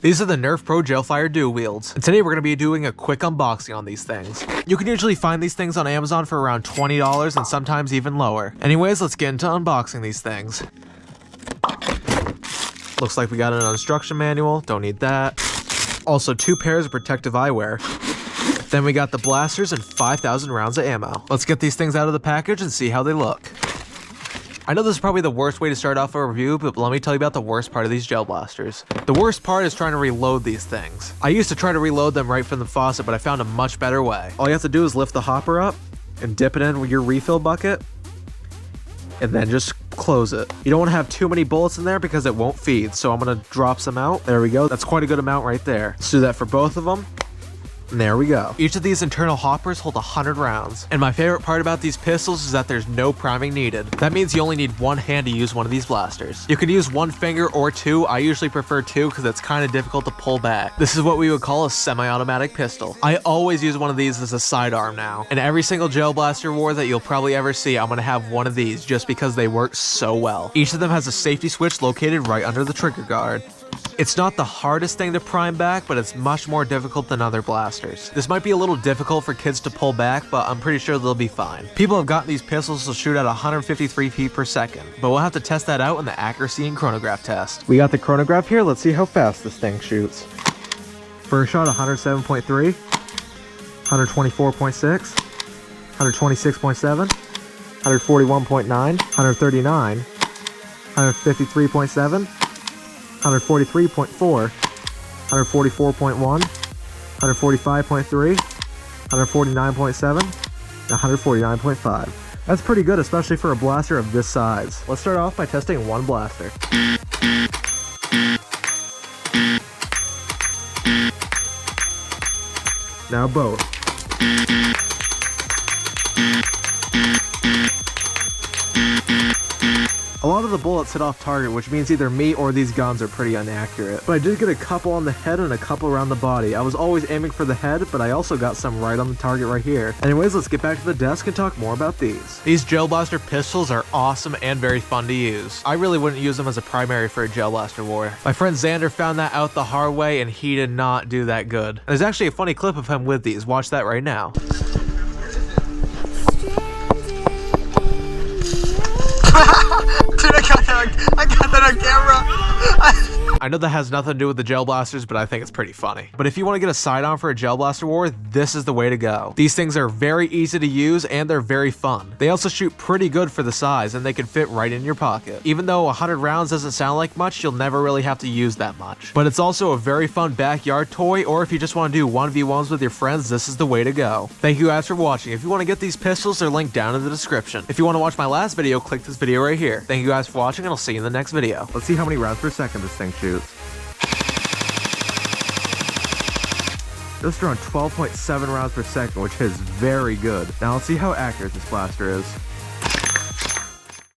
These are the Nerf Pro Gel Fire Dual Wields, and today we're going to be doing a quick unboxing on these things. You can usually find these things on Amazon for around $20 and sometimes even lower. Anyways, let's get into unboxing these things. Looks like we got an instruction manual, don't need that. Also 2 pairs of protective eyewear. Then we got the blasters and 5,000 rounds of ammo. Let's get these things out of the package and see how they look. I know this is probably the worst way to start off a review, but let me tell you about the worst part of these gel blasters. The worst part is trying to reload these things. I used to try to reload them right from the faucet, but I found a much better way. All you have to do is lift the hopper up and dip it in with your refill bucket, and then just close it. You don't want to have too many bullets in there because it won't feed, so I'm gonna drop some out. There we go. That's quite a good amount right there. Let's do that for both of them. And there we go. Each of these internal hoppers hold 100 rounds. And my favorite part about these pistols is that there's no priming needed. That means you only need one hand to use one of these blasters. You can use one finger or 2. I usually prefer 2 because it's kind of difficult to pull back. This is what we would call a semi-automatic pistol. I always use one of these as a sidearm now. In every single gel blaster war that you'll probably ever see, I'm going to have one of these just because they work so well. Each of them has a safety switch located right under the trigger guard. It's not the hardest thing to prime back, but it's much more difficult than other blasters. This might be a little difficult for kids to pull back, but I'm pretty sure they'll be fine. People have gotten these pistols to shoot at 153 feet per second, but we'll have to test that out in the accuracy and chronograph test. We got the chronograph here, let's see how fast this thing shoots. First shot 107.3, 124.6, 126.7, 141.9, 139, 153.7, 143.4, 144.1, 145.3, 149.7, and 149.5. That's pretty good, especially for a blaster of this size. Let's start off by testing one blaster. Now both. A lot of the bullets hit off target, which means either me or these guns are pretty inaccurate. But I did get a couple on the head and a couple around the body. I was always aiming for the head, but I also got some right on the target right here. Anyways, let's get back to the desk and talk more about these. These gel blaster pistols are awesome and very fun to use. I really wouldn't use them as a primary for a gel blaster war. My friend Xander found that out the hard way and he did not do that good. There's actually a funny clip of him with these. Watch that right now. Dude, I got that on camera. I know that has nothing to do with the gel blasters, but I think it's pretty funny. But if you want to get a sidearm for a gel blaster war, this is the way to go. These things are very easy to use and they're very fun. They also shoot pretty good for the size and they can fit right in your pocket. Even though 100 rounds doesn't sound like much, you'll never really have to use that much. But it's also a very fun backyard toy, or if you just want to do 1v1s with your friends, this is the way to go. Thank you guys for watching. If you want to get these pistols, they're linked down in the description. If you want to watch my last video, click this video right here. Thank you guys for watching and I'll see you in the next video. Let's see how many rounds per second this thing shoots. This is around 12.7 rounds per second, which is very good. Now let's see how accurate this blaster is.